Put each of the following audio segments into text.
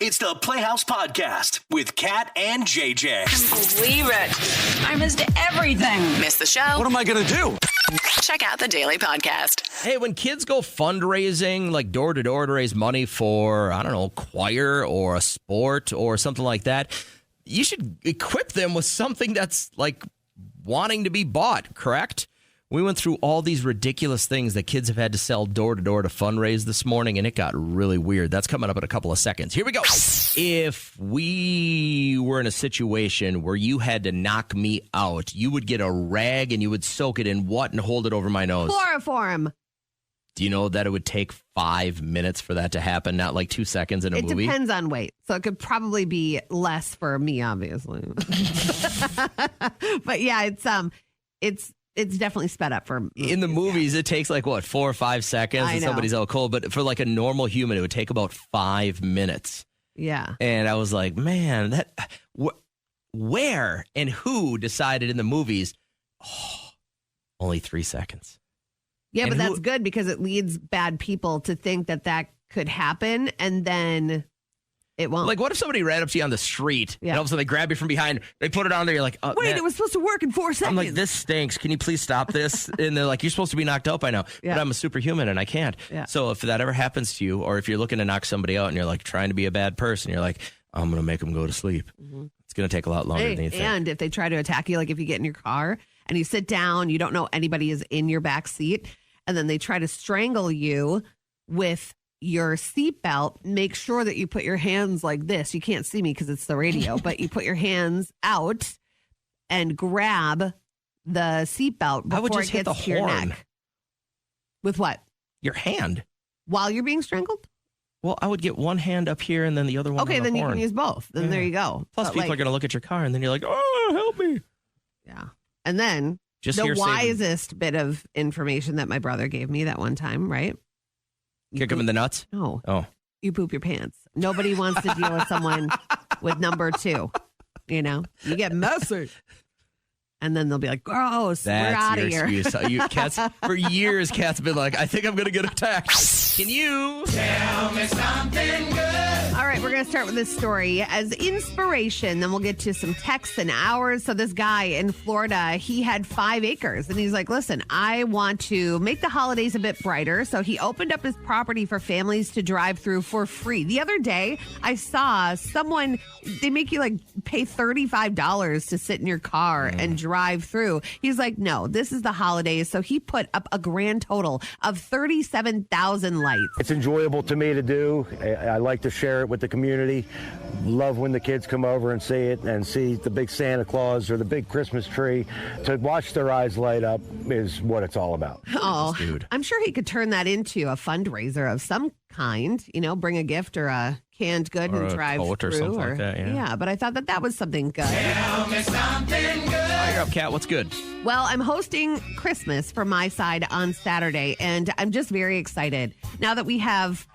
It's the Playhouse Podcast with Kat and JJ. Can't believe it. I missed everything. Miss the show? What am I going to do? Check out the Daily Podcast. Hey, when kids go fundraising, like door to door to raise money for, I don't know, choir or a sport or something like that, you should equip them with something that's like wanting to be bought, correct? We went through all these ridiculous things that kids have had to sell door to door to fundraise this morning, and it got really weird. That's coming up in a couple of seconds. Here we go. If we were in a situation where you had to knock me out, you would get a rag and you would soak it in what and hold it over my nose? Chloroform. Do you know that it would take 5 minutes for that to happen, not like 2 seconds in a movie? It depends on weight. So it could probably be less for me, obviously. But yeah, it's definitely sped up for in the movies. It takes like what, 4 or 5 seconds and somebody's out cold. But for like a normal human, it would take about 5 minutes. Yeah. And I was like, man, that where and who decided in the movies? Oh, only 3 seconds. Yeah, And but that's good because it leads bad people to think that could happen, and then it won't. Like, what if somebody ran up to you on the street and all of a sudden they grab you from behind, they put it on there, you're like, oh, wait, man. it was supposed to work in 4 seconds. I'm like, this stinks. Can you please stop this? And they're like, you're supposed to be knocked out by now. Yeah. But I'm a superhuman and I can't. Yeah. So if that ever happens to you, or if you're looking to knock somebody out and you're like trying to be a bad person, you're like, I'm going to make them go to sleep. Mm-hmm. It's going to take a lot longer than you think. And if they try to attack you, like if you get in your car and you sit down, you don't know anybody is in your back seat, and then they try to strangle you with your seatbelt, make sure that you put your hands like this. You can't see me because it's the radio, but you put your hands out and grab the seatbelt before it hit gets the to your horn. neck. With what? Your hand. While you're being strangled? Well, I would get one hand up here and then the other one Okay, on the then horn. you can use both. Then there you go. Plus, But, people are going to look at your car and then you're like, oh, help me. Yeah. And then Just the here saving- wisest bit of information that my brother gave me that one time, right? Kick him in the nuts? No. Oh. You poop your pants. Nobody wants to deal with someone with number 2. You know, you get messy. And then they'll be like, gross, we're out of here. Excuse. Kat's, for years, Kat's been like, I think I'm going to get attacked. Can you tell me something good? All right, we're going to start with this story as inspiration. Then we'll get to some texts and hours. So this guy in Florida, he had 5 acres. And he's like, listen, I want to make the holidays a bit brighter. So he opened up his property for families to drive through for free. The other day, I saw someone, they make you like pay $35 to sit in your car and drive through. He's like, no, this is the holidays. So he put up a grand total of 37,000 lights. It's enjoyable to me to do. I like to share it with the community. Love when the kids come over and see it and see the big Santa Claus or the big Christmas tree. To watch their eyes light up is what it's all about. Oh, dude. I'm sure he could turn that into a fundraiser of some kind, you know, bring a gift or a canned good Or and a drive coat through. or something like that, yeah. But I thought that was something good. Tell me something good. Oh, you're up, Kat. What's good? Well, I'm hosting Christmas from my side on Saturday, and I'm just very excited. Now that we have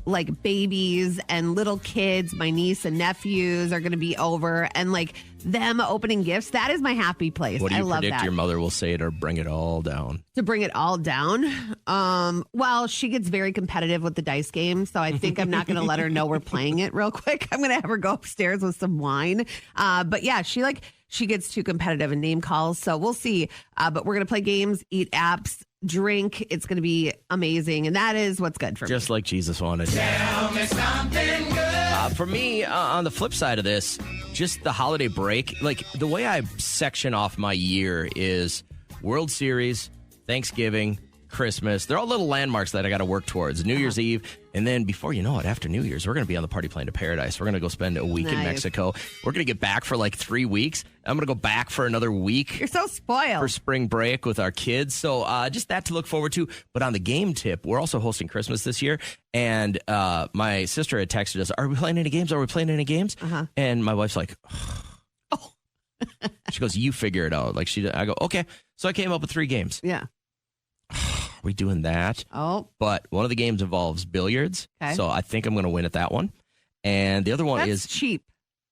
like babies and little kids, my niece and nephews are going to be over, and like them opening gifts, that is my happy place. What do you I love predict that. your mother will say to bring it all down? To bring it all down. Well, she gets very competitive with the dice game, so I think I'm not going to let her know we're playing it real quick. I'm going to have her go upstairs with some wine. But yeah, she gets too competitive in name calls, so we'll see. But we're going to play games, eat apps, drink. It's going to be amazing, and that is what's good for me. Just like Jesus wanted. Tell me something good. For me, on the flip side of this, just the holiday break, like the way I section off my year is World Series, Thanksgiving, Christmas. They're all little landmarks that I got to work towards. New Year's Eve. And then before you know it, after New Year's, we're going to be on the party plane to paradise. We're going to go spend a week in Mexico. We're going to get back for like 3 weeks. I'm going to go back for another week. You're so spoiled. For spring break with our kids. So just that to look forward to. But on the game tip, we're also hosting Christmas this year. And my sister had texted us, are we playing any games? Are we playing any games? And my wife's like, oh. She goes, you figure it out. Like I go, okay. So I came up with 3 games. Yeah. Are we doing that? Oh. But one of the games involves billiards. Okay. So I think I'm going to win at that one. And the other one That's is cheap.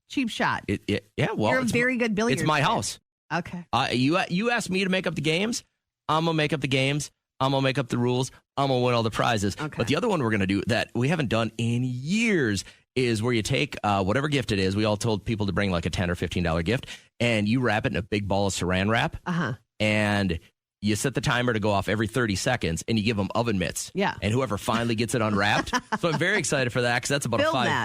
Cheap shot. Yeah, well, You're a very good billiards It's my player. house. Okay. You asked me to make up the games. I'm going to make up the games. I'm going to make up the rules. I'm going to win all the prizes. Okay. But the other one we're going to do that we haven't done in years is where you take whatever gift it is. We all told people to bring like a $10 or $15 gift, and you wrap it in a big ball of saran wrap. And you set the timer to go off every 30 seconds, and you give them oven mitts. Yeah. And whoever finally gets it unwrapped. So I'm very excited for that because that's about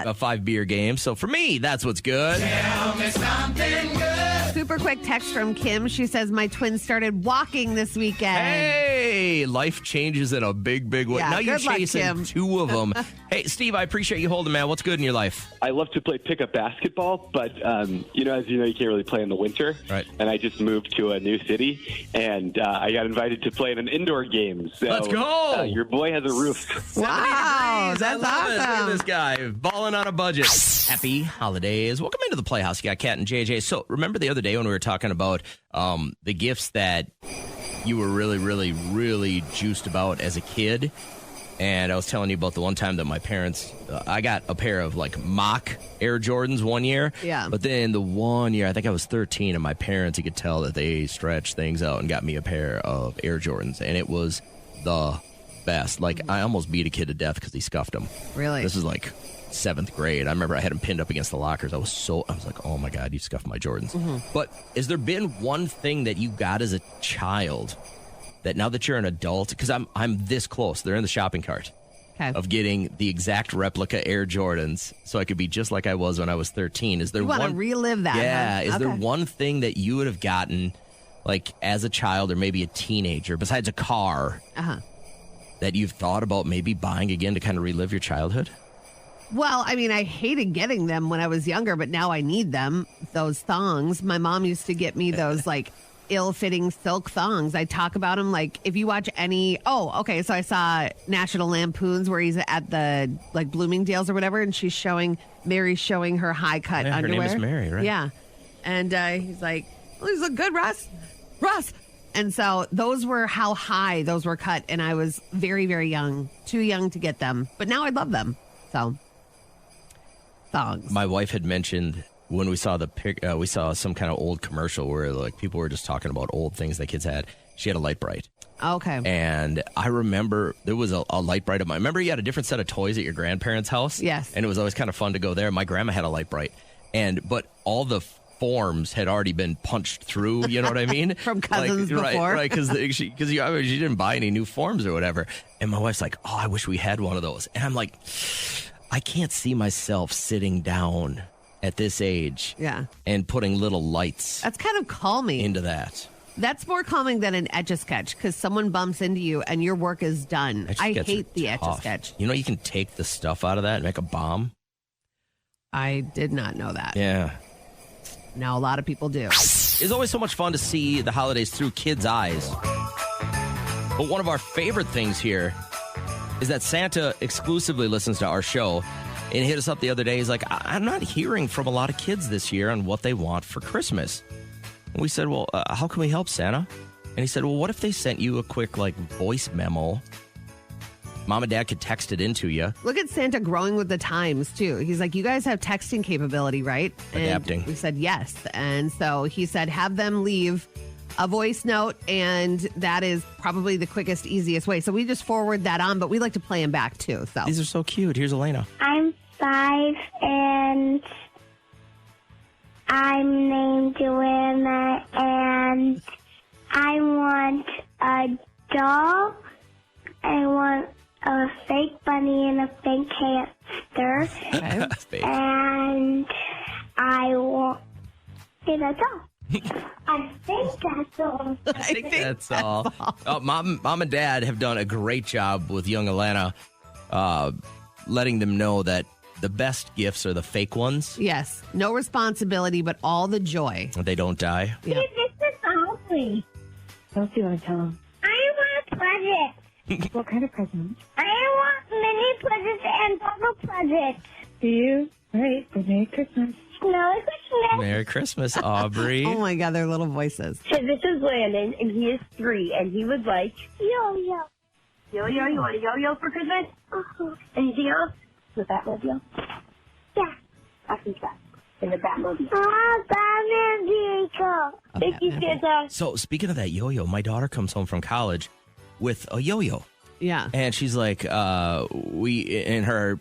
a five beer game. So for me, that's what's good. Tell me something good. Super quick text from Kim. She says, my twins started walking this weekend. Hey, life changes in a big, big way. Yeah, now you're good luck, chasing Kim. 2 of them. Hey, Steve, I appreciate you holding, man. What's good in your life? I love to play pickup basketball, but, as you know, you can't really play in the winter. Right. And I just moved to a new city, and I got invited to play in an indoor game. So, Let's go. Your boy has a roof. Wow, that's I love it. Look at awesome. this guy balling on a budget. Happy holidays. Welcome into the Playhouse. You got Kat and JJ. So remember the other day when we were talking about the gifts that you were really, really, really juiced about as a kid? And I was telling you about the one time that my parents, I got a pair of like mock Air Jordans one year. Yeah. But then the one year, I think I was 13, and my parents, you could tell that they stretched things out and got me a pair of Air Jordans. And it was the best. Like, I almost beat a kid to death because he scuffed them. Really? This was like 7th grade. I remember I had them pinned up against the lockers. I was like, oh my God, you scuffed my Jordans. But has there been one thing that you got as a child that now that you're an adult, because I'm this close, they're in the shopping cart, Okay. of getting the exact replica Air Jordans so I could be just like I was when I was 13. Is there You want to one relive that? Yeah, huh? is there Okay. one thing that you would have gotten like as a child or maybe a teenager besides a car that you've thought about maybe buying again to kind of relive your childhood? Well, I mean, I hated getting them when I was younger, but now I need them. Those thongs. My mom used to get me those like ill-fitting silk thongs. I talk about them like if you watch any. Oh, okay. So I saw National Lampoons where he's at the like Bloomingdale's or whatever, and Mary's showing her high cut Yeah, her underwear. name is Mary, right? Yeah, and he's like, "Oh, these look good, Russ." And so those were how high those were cut, and I was very, very young, too young to get them. But now I love them. So thongs. My wife had mentioned when we saw we saw some kind of old commercial where like people were just talking about old things that kids had. She had a Light Bright. Okay. And I remember there was a Light Bright of mine. Remember you had a different set of toys at your grandparents' house? Yes. And it was always kind of fun to go there. My grandma had a Light Bright. But all the forms had already been punched through, you know what I mean? From cousins before. Right, because she didn't buy any new forms or whatever. And my wife's like, oh, I wish we had one of those. And I'm like, I can't see myself sitting down at this age and putting little lights That's kind of calming. into that. That's more calming than an Etch-a-Sketch because someone bumps into you and your work is done. I Etch-a-Sketch hate are the tough. Etch-a-Sketch. You know, you can take the stuff out of that and make a bomb. I did not know that. Yeah. Now a lot of people do. It's always so much fun to see the holidays through kids' eyes. But one of our favorite things here is that Santa exclusively listens to our show and hit us up the other day. He's like, I'm not hearing from a lot of kids this year on what they want for Christmas. And we said, well, how can we help, Santa? And he said, well, what if they sent you a quick like voice memo? Mom and Dad could text it into you. Look at Santa growing with the times, too. He's like, you guys have texting capability, right? Adapting. And we said yes. And so he said, have them leave a voice note, and that is probably the quickest, easiest way. So we just forward that on, but we like to play them back, too. So These are so cute. Here's Elena. I'm 5 and I'm named Joanna and I want a doll. I want a fake bunny and a fake hamster. Fake. And I want a doll. I think that's all. I think That's all. Mom and Dad have done a great job with young Alana, letting them know that the best gifts are the fake ones. yes, no responsibility, but all the joy. They don't die. Yeah. This is ugly. What else do you want to tell them? I want a present. What kind of present? I want mini presents and bubble presents. Do you? All right. Well, Merry Christmas. Merry Christmas. Merry Christmas, Aubrey. Oh my God, their little voices. So this is Landon, and he is 3, and he would like Yo-yo. yo-yo. You want a yo-yo for Christmas? Uh-huh. Anything else? The Batmobile? Yeah. I think that. In the Batmobile. Batman vehicle. Thank you, Santa. So speaking of that yo-yo, my daughter comes home from college with a yo-yo. Yeah. And she's like, we in her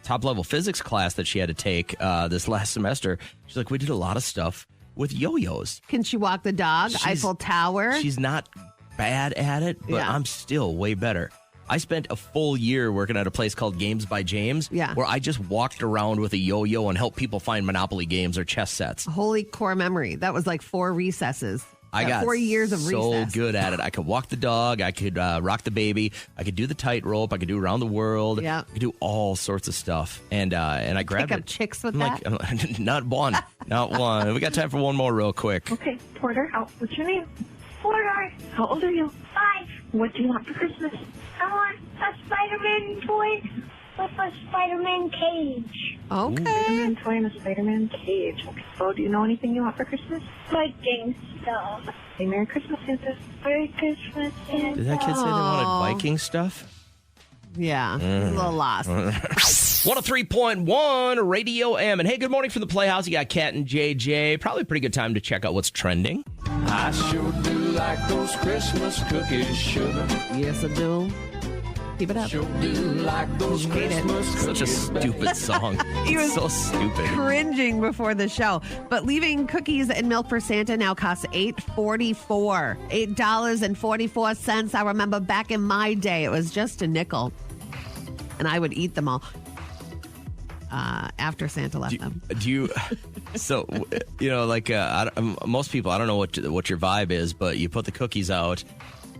top-level physics class that she had to take this last semester. She's like, we did a lot of stuff with yo-yos. Can she walk the dog? Eiffel Tower? She's not bad at it, but I'm still way better. I spent a full year working at a place called Games by James, where I just walked around with a yo-yo and helped people find Monopoly games or chess sets. Holy core memory. That was like 4 recesses. I got 4 years of recess. So good at it. I could walk the dog. I could rock the baby. I could do the tightrope. I could do around the world. Yeah. I could do all sorts of stuff. And I grabbed Pick up it. chicks with I'm that? like, not one. Not one. We got time for one more real quick. Okay, Porter, what's your name? Porter. How old are you? 5. What do you want for Christmas? I want a Spider-Man toy with a Spider-Man cage. Okay. Spider-Man toy and a Spider-Man cage. Okay, so do you know anything you want for Christmas? Viking stuff. Hey, Merry Christmas, Santa. Merry Christmas, Santa. Did that kid say they wanted Viking stuff? Yeah, a little lost. 103.1 Radio M. And hey, good morning from the Playhouse. You got Kat and JJ. Probably a pretty good time to check out what's trending. I sure do like those Christmas cookies, sugar. Yes, I do. Keep it up. Sure do like those Christmas Such a cookies. stupid song. He was So stupid. cringing before the show. But leaving cookies and milk for Santa now costs $8.44. $8.44. I remember back in my day, it was just a nickel. And I would eat them all after Santa left them. Do you? So like most people, I don't know what your vibe is, but you put the cookies out,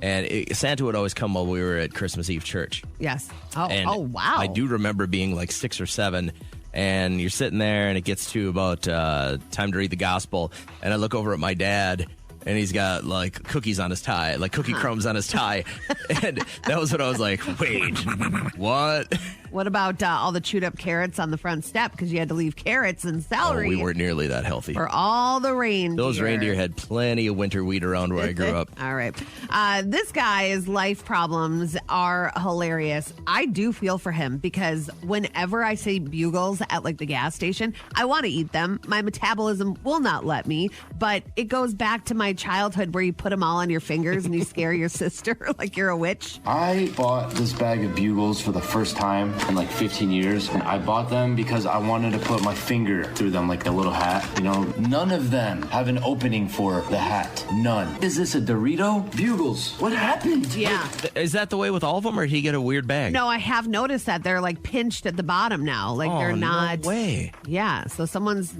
and Santa would always come while we were at Christmas Eve church. Yes. And wow. I do remember being like 6 or 7, and you're sitting there, and it gets to about time to read the gospel, and I look over at my dad. And he's got like cookies on his tie, like cookie crumbs on his tie. And that was when I was like, wait, what? What about all the chewed up carrots on the front step? Because you had to leave carrots and celery. Oh, we weren't nearly that healthy. For all the reindeer. Those reindeer had plenty of winter wheat around where I grew up. All right. This guy's life problems are hilarious. I do feel for him because whenever I see bugles at like the gas station, I want to eat them. My metabolism will not let me, but it goes back to my childhood where you put them all on your fingers and you scare your sister like you're a witch. I bought this bag of bugles for the first time in like 15 years, and I bought them because I wanted to put my finger through them like a little hat. None of them have an opening for the hat. None. Is this a Dorito? Bugles. What happened? Yeah. Is that the way with all of them, or did he get a weird bag? No, I have noticed that they're like pinched at the bottom now. Like they're not. No way. Yeah. So someone's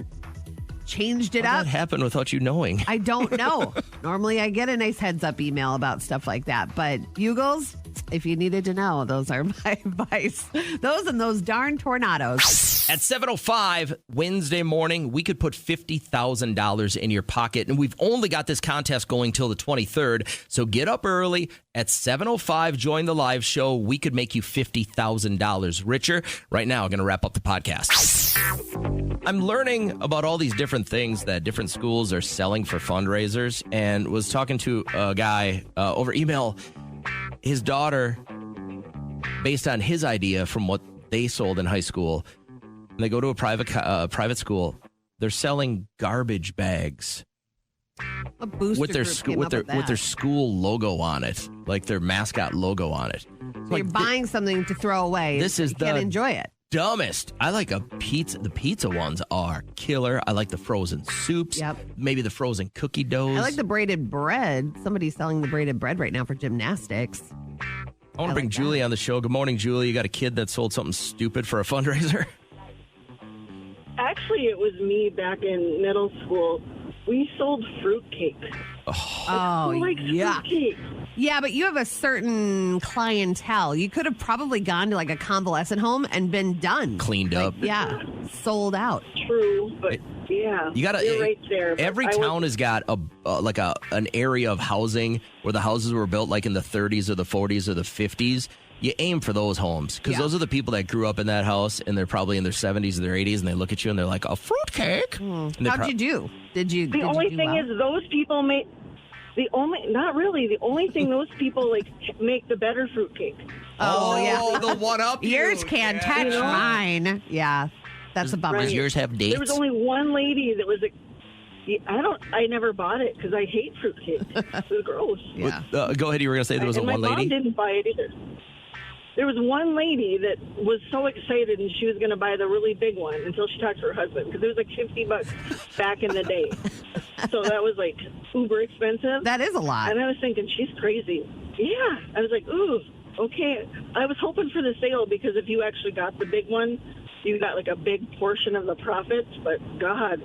changed it How'd up. that happen without you knowing? I don't know. Normally I get a nice heads up email about stuff like that. But bugles, if you needed to know, those are my advice. Those and those darn tornadoes. At 7:05 Wednesday morning, we could put $50,000 in your pocket, and we've only got this contest going till the 23rd. So get up early at 7:05. Join the live show. We could make you $50,000 richer. Right now, I'm going to wrap up the podcast. I'm learning about all these different things that different schools are selling for fundraisers, and was talking to a guy over email. His daughter, based on his idea from what they sold in high school, and they go to a private school. They're selling garbage bags A booster with their group school came up with their school logo on it, like their mascot logo on it. So you're buying something to throw away. This is you can't enjoy it. Dumbest. I like a pizza. The pizza ones are killer. I like the frozen soups. Yep. Maybe the frozen cookie doughs. I like the braided bread. Somebody's selling the braided bread right now for gymnastics. I want to bring Julie on the show. Good morning, Julie. You got a kid that sold something stupid for a fundraiser? Actually, it was me back in middle school. We sold fruitcake. Oh, yeah. Fruitcake. Yeah, but you have a certain clientele. You could have probably gone to like a convalescent home and been done. Cleaned up. Yeah, sold out. True, but yeah, You gotta. you're right there. but Every I town has got an area of housing where the houses were built like in the 30s or the 40s or the 50s. You aim for those homes because those are the people that grew up in that house and they're probably in their 70s or their 80s and they look at you and they're like, a fruitcake. And they How'd you do? Did you? The only thing is, those people make not really. The only thing those people make the better fruitcake. Oh yeah, the one up. Yours can't touch You know? mine. Yeah, that's a bummer. Does yours have dates? There was only one lady that was I never bought it because I hate fruitcake. It was gross. Yeah. Go ahead. You were going to say there was and one my lady? mom didn't buy it either. There was one lady that was so excited and she was going to buy the really big one until she talked to her husband because it was like $50 back in the day. So that was like uber expensive. That is a lot. And I was thinking, she's crazy. Yeah. I was like, ooh, okay. I was hoping for the sale because if you actually got the big one, you got like a big portion of the profits. But God.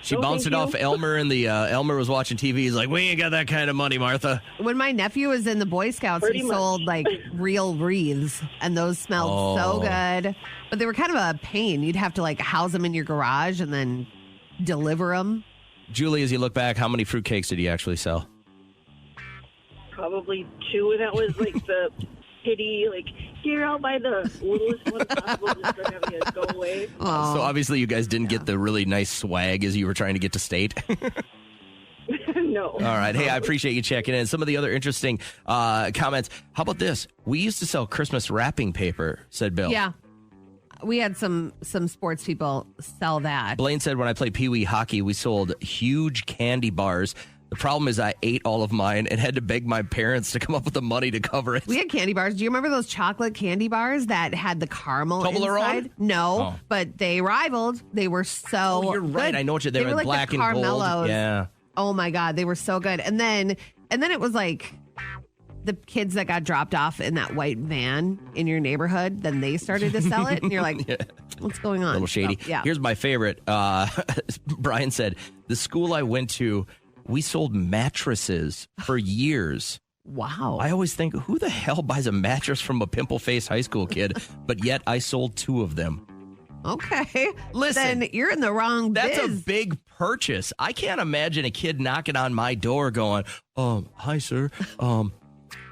She No, bounced it thank off you. Elmer, and Elmer was watching TV. He's like, we ain't got that kind of money, Martha. When my nephew was in the Boy Scouts, Pretty he much. sold like real wreaths, and those smelled so good. But they were kind of a pain. You'd have to like house them in your garage and then deliver them. Julie, as you look back, how many fruitcakes did he actually sell? Probably 2. That was like the pity, like, here, I'll buy the littlest one possible just for having it go away. So obviously you guys didn't get the really nice swag as you were trying to get to state. No. All right. Hey, I appreciate you checking in. Some of the other interesting comments. How about this? We used to sell Christmas wrapping paper, said Bill. Yeah. We had some sports people sell that. Blaine said when I played Pee Wee hockey, we sold huge candy bars. The problem is I ate all of mine and had to beg my parents to come up with the money to cover it. We had candy bars. Do you remember those chocolate candy bars that had the caramel Toblerone? inside? No, Oh. but they rivaled. They were so Oh, you're right. good. I know what they were were like black the and gold. Carmelos. Yeah. Oh my God, they were so good. And then it was like the kids that got dropped off in that white van in your neighborhood. Then they started to sell it, and you're like, what's going on? A little shady. So, yeah. Here's my favorite. Brian said, the school I went to, we sold mattresses for years. Wow. I always think, who the hell buys a mattress from a pimple-faced high school kid? But yet I sold 2 of them. Okay. Listen, Then you're in the wrong That's biz. a big purchase. I can't imagine a kid knocking on my door going, hi, sir.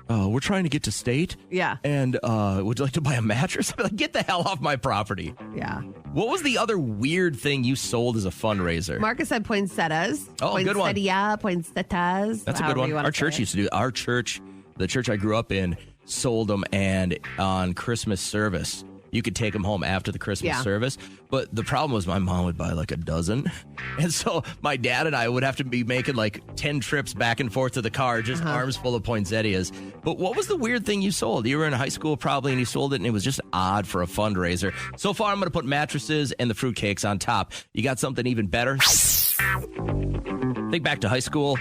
We're trying to get to state. Yeah. And would you like to buy a mattress? I'm like, get the hell off my property. Yeah. What was the other weird thing you sold as a fundraiser? Marcus said poinsettias. Oh, good one. Poinsettias. That's a good however one. you wanna Our church say it. used to do. Our church, the church I grew up in, sold them, and on Christmas service, you could take them home after the Christmas service. But the problem was my mom would buy like a dozen. And so my dad and I would have to be making like 10 trips back and forth to the car, just arms full of poinsettias. But what was the weird thing you sold? You were in high school probably, and you sold it, and it was just odd for a fundraiser. So far, I'm going to put mattresses and the fruitcakes on top. You got something even better? Think back to high school.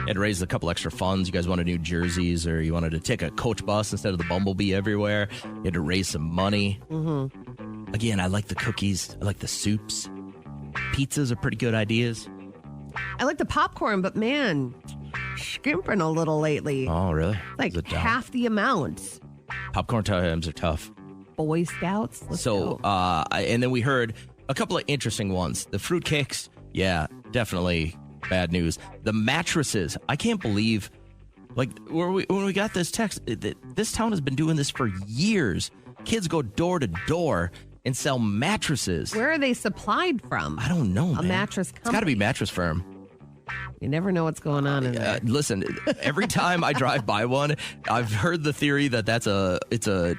Had raised a couple extra funds. You guys wanted new jerseys, or you wanted to take a coach bus instead of the Bumblebee everywhere. You had to raise some money. Mm-hmm. Again, I like the cookies. I like the soups. Pizzas are pretty good ideas. I like the popcorn, but man, skimping a little lately. Oh, really? Like Is it down? half the amount. Popcorn times are tough. Boy Scouts. Let's So, go. and then we heard a couple of interesting ones. The fruitcakes, yeah, definitely bad news. The mattresses, I can't believe, like, when we got this text, this town has been doing this for years. Kids go door to door and sell mattresses. Where are they supplied from? I don't know, A man. mattress It's got to be Mattress Firm. You never know what's going on in there. Listen, every time I drive by one, I've heard the theory that it's a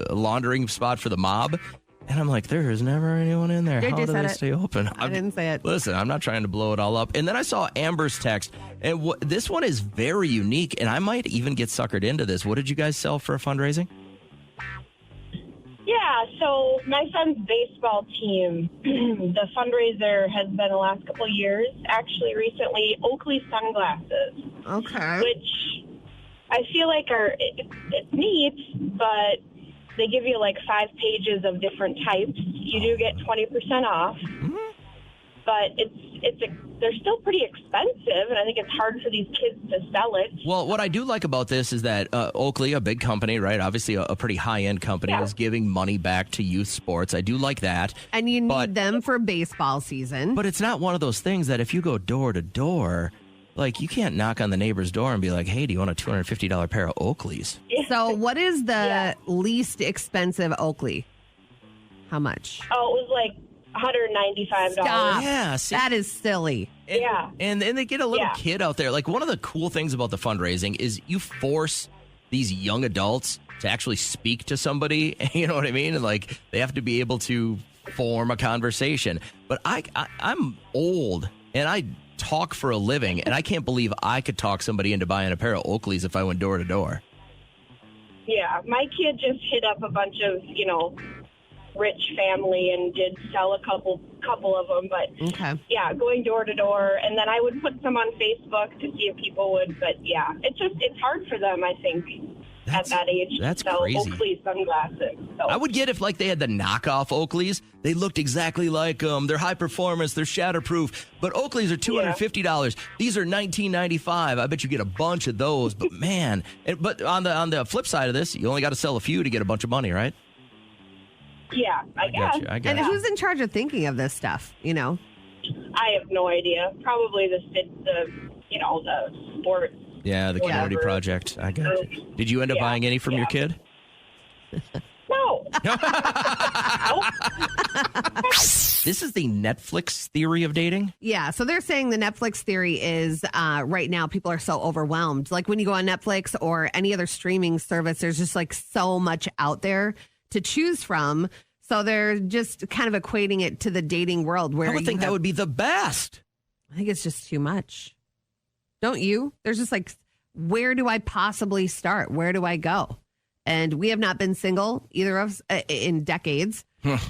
laundering spot for the mob. And I'm like, there is never anyone in there. JJ How do said they it. stay open? I didn't say it. Listen, I'm not trying to blow it all up. And then I saw Amber's text, and this one is very unique, and I might even get suckered into this. What did you guys sell for a fundraising? Yeah, so my son's baseball team, the fundraiser has been the last couple of years. Actually, recently, Oakley sunglasses. Okay. Which I feel like it's neat, but they give you like 5 pages of different types. You do get 20% off, but they're still pretty expensive, and I think it's hard for these kids to sell it. Well, what I do like about this is that Oakley, a big company, right? Obviously, a pretty high-end company, is giving money back to youth sports. I do like that. And you need them for baseball season. But it's not one of those things that if you go door to door, like, you can't knock on the neighbor's door and be like, hey, do you want a $250 pair of Oakleys? So what is the least expensive Oakley? How much? Oh, it was like $195. Stop. Yeah, see? That is silly. And they get a little kid out there. Like, one of the cool things about the fundraising is you force these young adults to actually speak to somebody. You know what I mean? And, like, they have to be able to form a conversation. But I'm old, and I talk for a living, and I can't believe I could talk somebody into buying a pair of Oakleys if I went door to door. Yeah, my kid just hit up a bunch of, rich family and did sell a couple of them. But, yeah, going door to door. And then I would put some on Facebook to see if people would. But, yeah, it's hard for them, I think, at that age that's to sell crazy. Oakley sunglasses. So. I would get if they had the knockoff Oakleys. They looked exactly like them. They're high performance. They're shatterproof. But Oakleys are $250. These are $19.95. I bet you get a bunch of those. But man, but on the flip side of this, you only got to sell a few to get a bunch of money, right? Yeah, I guess. I got and you. who's in charge of thinking of this stuff? I have no idea. Probably the sports. Yeah, the community project. I got you. Did you end up buying any from your kid? No. This is the Netflix theory of dating? Yeah, so they're saying the Netflix theory is right now people are so overwhelmed. Like when you go on Netflix or any other streaming service, there's just like so much out there to choose from. So they're just kind of equating it to the dating world where I would think that would be the best. I think it's just too much. Don't you? There's just like, where do I possibly start? Where do I go? And we have not been single, either of us, in decades.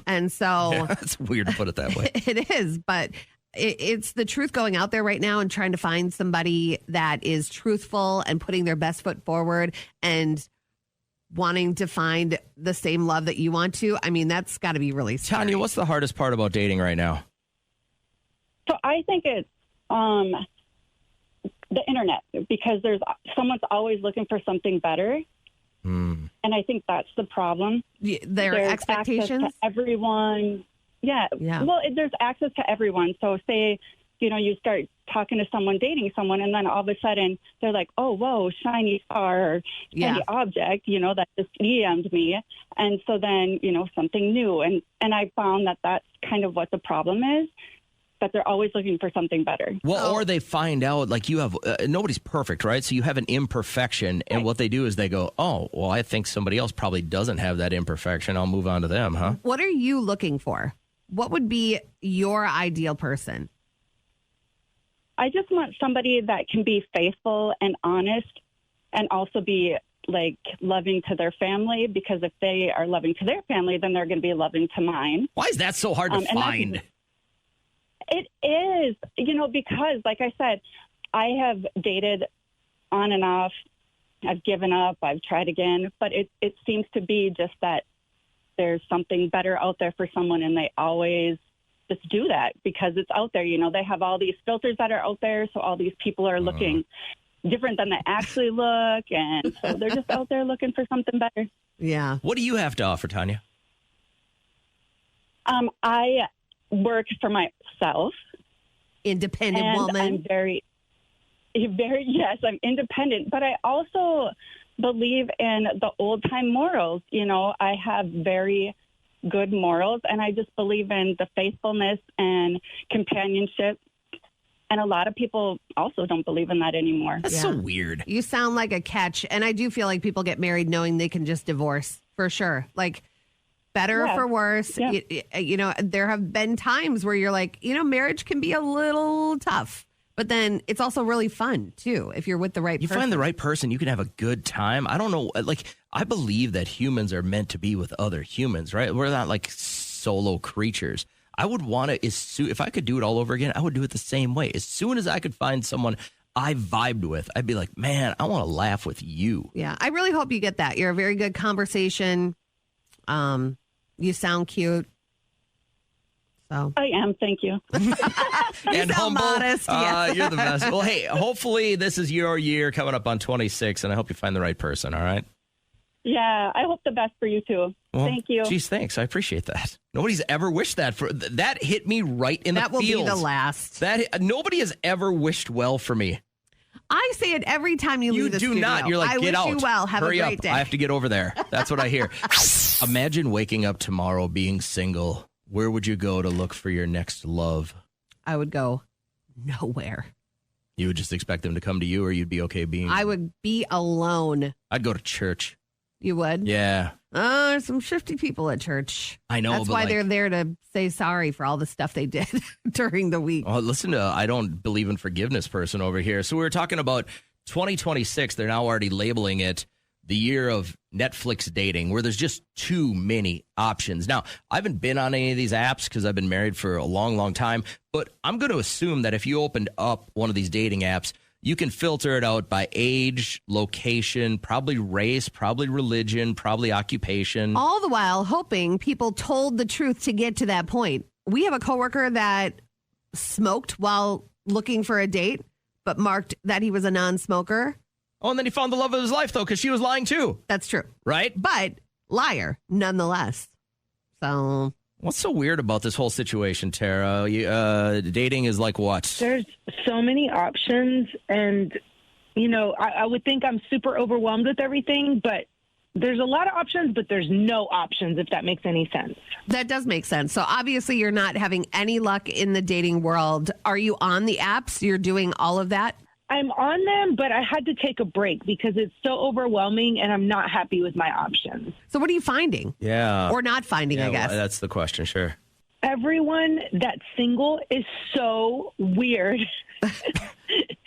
And so... Yeah, it's weird to put it that way. It is, but it's the truth going out there right now and trying to find somebody that is truthful and putting their best foot forward and wanting to find the same love that you want to. I mean, that's got to be really scary. Tanya, what's the hardest part about dating right now? So I think it's the internet, because someone's always looking for something better. And I think that's the problem. Their there's expectations? access to everyone. Yeah. Well, there's access to everyone. So say, you start talking to someone, dating someone, and then all of a sudden they're like, oh, whoa, shiny star or shiny object, that just DM'd me. And so then, something new. And I found that that's kind of what the problem is. But they're always looking for something better. Well, or they find out like you have nobody's perfect, right? So you have an imperfection, and what they do is they go, "Oh, well, I think somebody else probably doesn't have that imperfection. I'll move on to them, huh?" What are you looking for? What would be your ideal person? I just want somebody that can be faithful and honest, and also be like loving to their family. Because if they are loving to their family, then they're going to be loving to mine. Why is that so hard to find? It is, because like I said, I have dated on and off. I've given up. I've tried again. But it seems to be just that there's something better out there for someone, and they always just do that because it's out there. They have all these filters that are out there. So all these people are looking different than they actually look. And so they're just out there looking for something better. Yeah. What do you have to offer, Tanya? I work for myself. Independent woman. I'm very, yes, I'm independent, but I also believe in the old time morals. I have very good morals, and I just believe in the faithfulness and companionship. And a lot of people also don't believe in that anymore. That's so weird. You sound like a catch. And I do feel like people get married knowing they can just divorce for sure. Like, better or for worse. Yeah. There have been times where you're like, marriage can be a little tough, but then it's also really fun too if you're with the right person. You find the right person, you can have a good time. I don't know, I believe that humans are meant to be with other humans, right? We're not like solo creatures. I would want to, if I could do it all over again, I would do it the same way. As soon as I could find someone I vibed with, I'd be like, man, I want to laugh with you. Yeah, I really hope you get that. You're a very good conversation. You sound cute. So I am. Thank you. And humble. Modest. Yes. You're the best. Well, hey, hopefully this is your year coming up on 26, and I hope you find the right person. All right. Yeah, I hope the best for you too. Well, thank you. Geez, thanks. I appreciate that. Nobody's ever wished that for that. Hit me right in the feels. That will be the last. Nobody has ever wished well for me. I say it every time you leave the studio. You do not. You're like, I get wish out. you well. Have Hurry a great up. day. I have to get over there. That's what I hear. Imagine waking up tomorrow being single. Where would you go to look for your next love? I would go nowhere. You would just expect them to come to you, or you'd be okay being... I would be alone. I'd go to church. You would? Yeah. There's some shifty people at church. I know. That's why they're there to say sorry for all the stuff they did during the week. Oh, listen to I don't believe in forgiveness person over here. So we were talking about 2026. They're now already labeling it the year of Netflix dating where there's just too many options. Now, I haven't been on any of these apps because I've been married for a long, long time, but I'm going to assume that if you opened up one of these dating apps, you can filter it out by age, location, probably race, probably religion, probably occupation. All the while hoping people told the truth to get to that point. We have a coworker that smoked while looking for a date, but marked that he was a non-smoker. Oh, and then he found the love of his life, though, because she was lying, too. That's true. Right? But liar, nonetheless. So what's so weird about this whole situation, Tara? Dating is like what? There's so many options, and, I would think I'm super overwhelmed with everything, but there's a lot of options, but there's no options, if that makes any sense. That does make sense. So obviously you're not having any luck in the dating world. Are you on the apps? You're doing all of that? I'm on them, but I had to take a break because it's so overwhelming and I'm not happy with my options. So what are you finding? Yeah. Or not finding, I guess. Well, that's the question, sure. Everyone that's single is so weird.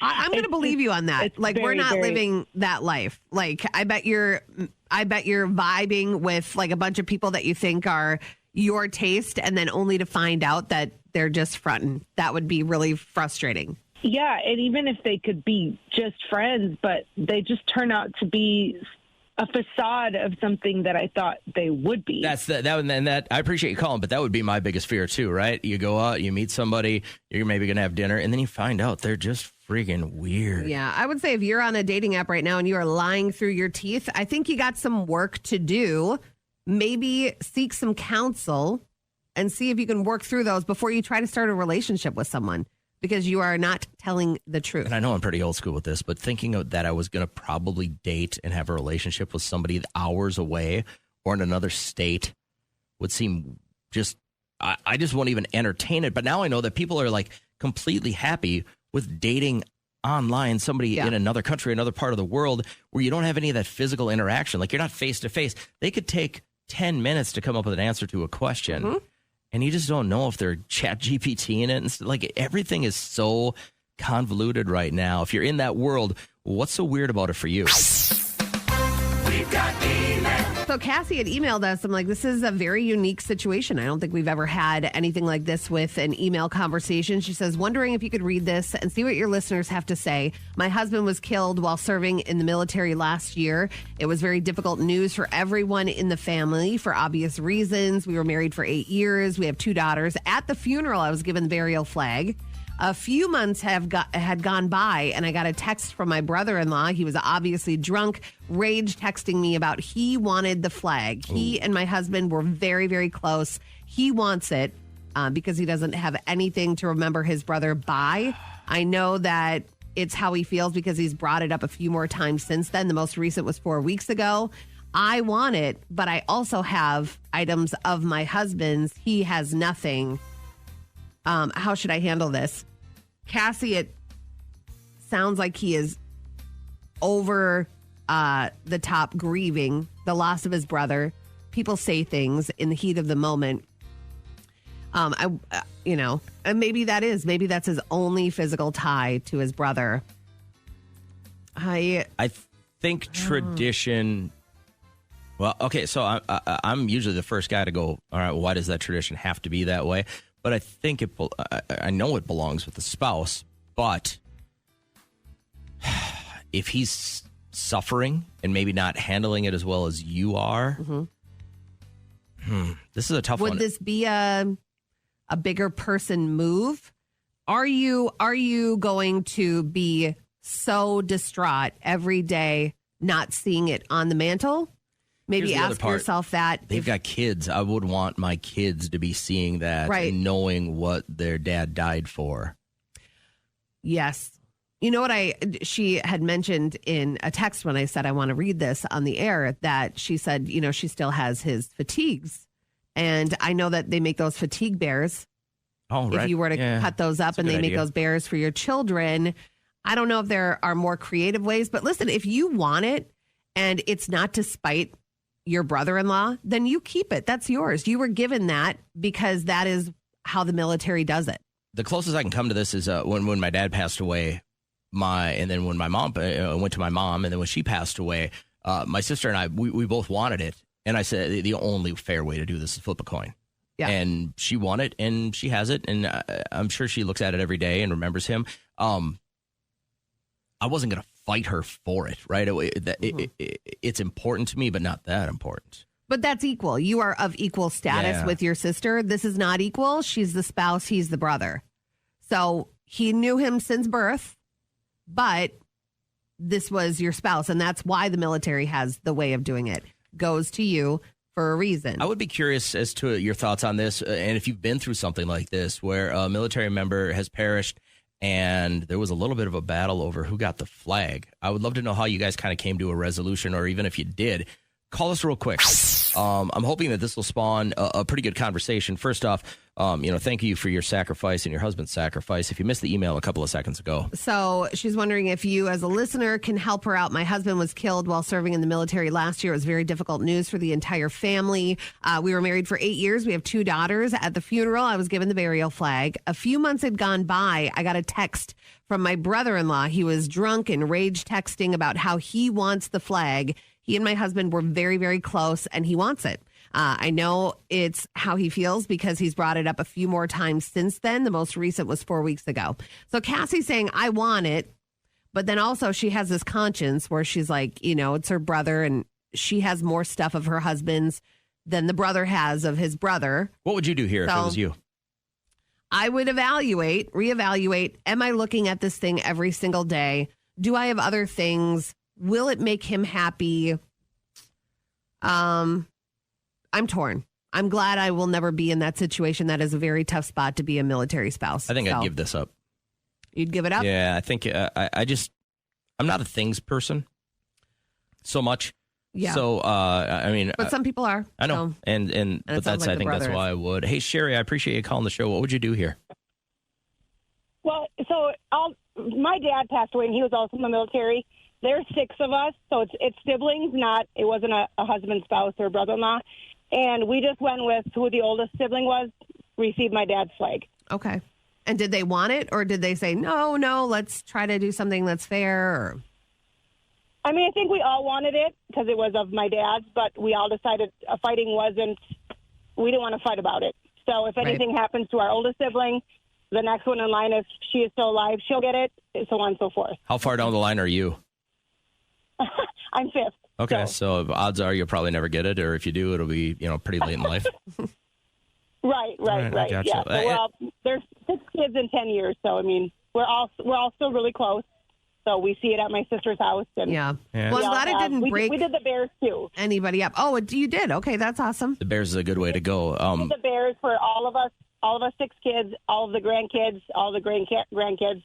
I'm going to believe you on that. Like, we're not living that life. Like, I bet you're vibing with like a bunch of people that you think are your taste, and then only to find out that they're just fronting. That would be really frustrating. Yeah, and even if they could be just friends, but they just turn out to be a facade of something that I thought they would be. That I appreciate you calling, but that would be my biggest fear too, right? You go out, you meet somebody, you're maybe going to have dinner, and then you find out they're just freaking weird. Yeah, I would say if you're on a dating app right now and you are lying through your teeth, I think you got some work to do. Maybe seek some counsel and see if you can work through those before you try to start a relationship with someone, because you are not telling the truth. And I know I'm pretty old school with this, but thinking of that I was going to probably date and have a relationship with somebody hours away or in another state would seem just, I just won't even entertain it. But now I know that people are like completely happy with dating online somebody in another country, another part of the world where you don't have any of that physical interaction. Like, you're not face to face. They could take 10 minutes to come up with an answer to a question. Mm-hmm. And you just don't know if they're chat GPT in it. And like, everything is so convoluted right now. If you're in that world, what's so weird about it for you? We've got email. So Cassie had emailed us. I'm like, this is a very unique situation. I don't think we've ever had anything like this with an email conversation. She says, wondering if you could read this and see what your listeners have to say. My husband was killed while serving in the military last year. It was very difficult news for everyone in the family for obvious reasons. We were married for 8 years. We have 2 daughters. At the funeral, I was given the burial flag. A few months had gone by, and I got a text from my brother-in-law. He was obviously drunk, rage texting me about he wanted the flag. He and my husband were very, very close. He wants it because he doesn't have anything to remember his brother by. I know that it's how he feels because he's brought it up a few more times since then. The most recent was 4 weeks ago. I want it, but I also have items of my husband's. He has nothing. How should I handle this? Cassie, it sounds like he is over the top grieving the loss of his brother. People say things in the heat of the moment. And maybe that's his only physical tie to his brother. I think tradition. Well, okay, so I'm usually the first guy to go, all right, well, why does that tradition have to be that way? But I think I know it belongs with the spouse, but if he's suffering and maybe not handling it as well as you are, this is a tough one. Would this be a bigger person move? Are you going to be so distraught every day not seeing it on the mantle? Maybe ask yourself that. They've got kids. I would want my kids to be seeing that and knowing what their dad died for. Yes. You know what she had mentioned in a text when I said I want to read this on the air, that she said, she still has his fatigues. And I know that they make those fatigue bears. Oh, right. If you were to cut those up and they make those bears for your children. I don't know if there are more creative ways, but listen, if you want it and it's not to spite your brother-in-law, then you keep it. That's yours. You were given that because that is how the military does it. The closest I can come to this is when my dad passed away, and then when my mom went to my mom, and then when she passed away, my sister and I, we both wanted it. And I said, the only fair way to do this is flip a coin. Yeah. And she won it, and she has it, and I'm sure she looks at it every day and remembers him. I wasn't going to fight her for it, right? It's important to me, but not that important. But that's equal. You are of equal status with your sister. This is not equal. She's the spouse. He's the brother. So he knew him since birth, but this was your spouse. And that's why the military has the way of doing it. Goes to you for a reason. I would be curious as to your thoughts on this. And if you've been through something like this where a military member has perished and there was a little bit of a battle over who got the flag. I would love to know how you guys kind of came to a resolution, or even if you did, call us real quick. I'm hoping that this will spawn a pretty good conversation. First off, thank you for your sacrifice and your husband's sacrifice. If you missed the email a couple of seconds ago. So she's wondering if you as a listener can help her out. My husband was killed while serving in the military last year. It was very difficult news for the entire family. We were married for 8 years. We have 2 daughters. At the funeral, I was given the burial flag. A few months had gone by. I got a text from my brother-in-law. He was drunk and rage texting about how he wants the flag. He and my husband were very, very close, and he wants it. I know it's how he feels because he's brought it up a few more times since then. The most recent was 4 weeks ago. So Cassie's saying, I want it. But then also she has this conscience where she's like, it's her brother, and she has more stuff of her husband's than the brother has of his brother. What would you do here if it was you? I would reevaluate. Am I looking at this thing every single day? Do I have other things? Will it make him happy? I'm torn. I'm glad I will never be in that situation. That is a very tough spot to be a military spouse. I think I'd give this up. You'd give it up? Yeah, I think I'm not a things person so much. Yeah. So, but some people are. I know. So. But that's, I think that's why I would. Hey, Sherry, I appreciate you calling the show. What would you do here? Well, so my dad passed away, and he was also in the military. There's 6 of us, so it's siblings, it wasn't a husband, spouse, or brother-in-law. And we just went with who the oldest sibling was, received my dad's flag. Okay. And did they want it, or did they say, no, let's try to do something that's fair? Or? I mean, I think we all wanted it because it was of my dad's, but we all decided we didn't want to fight about it. So if anything happens to our oldest sibling, the next one in line, if she is still alive, she'll get it, so on and so forth. How far down the line are you? I'm 5th. Okay, so odds are you'll probably never get it, or if you do, it'll be pretty late in life. Right. Gotcha. Yeah. So there's 6 kids in 10 years, so I mean we're all still really close. So we see it at my sister's house. And yeah. Well, I'm glad it didn't break. We did the Bears too. Anybody up? Oh, you did. Okay, that's awesome. The Bears is a good way to go. We did the Bears for all of us 6 kids, all of the grandkids, all the grandkids.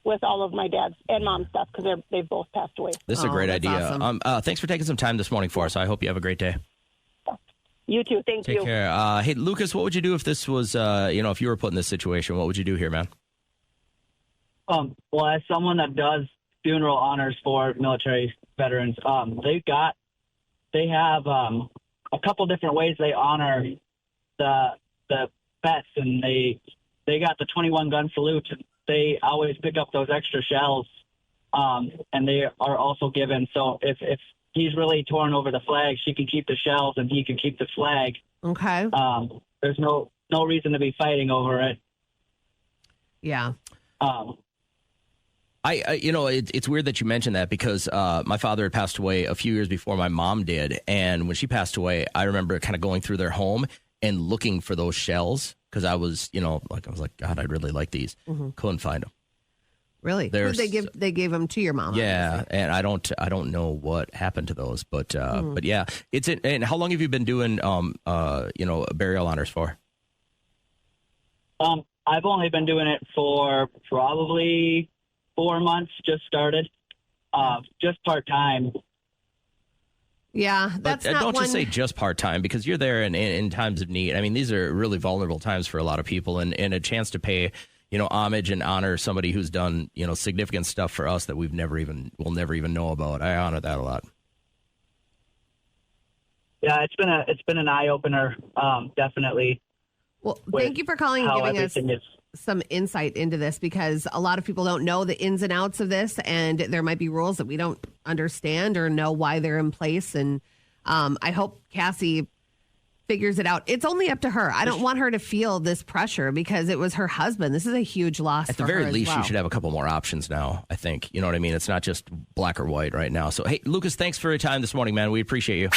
With all of my dad's and mom's stuff because they've both passed away. This is a great idea. Awesome. Thanks for taking some time this morning for us. I hope you have a great day. You too. Thank you. Take care. Hey, Lucas, what would you do if this was, if you were put in this situation? What would you do here, man? Well, as someone that does funeral honors for military veterans, they have a couple different ways they honor the vets, and they got the 21 gun salute. They always pick up those extra shells, and they are also given. So if he's really torn over the flag, she can keep the shells and he can keep the flag. Okay. There's no reason to be fighting over it. Yeah. It's weird that you mentioned that because my father had passed away a few years before my mom did, and when she passed away, I remember kind of going through their home and looking for those shells. Because I was, God, I'd really like these. Mm-hmm. Couldn't find them. Really? They gave them to your mom. Yeah, obviously. and I don't know what happened to those, but yeah, and how long have you been doing burial honors for? I've only been doing it for probably 4 months. Just started, just part time. Yeah, that's but not don't one... just say just part-time because you're there in times of need. I mean, these are really vulnerable times for a lot of people, and a chance to pay, homage and honor somebody who's done, significant stuff for us that we'll never even know about. I honor that a lot. Yeah, it's been an eye-opener, definitely. Well, thank you for calling and giving us some insight into this because a lot of people don't know the ins and outs of this, and there might be rules that we don't understand or know why they're in place. And I hope Cassie figures it out. It's only up to her. I don't want her to feel this pressure because it was her husband. This is a huge loss. At the very least, you should have a couple more options now, I think. You know what I mean? It's not just black or white right now. So, hey, Lucas, thanks for your time this morning, man. We appreciate you.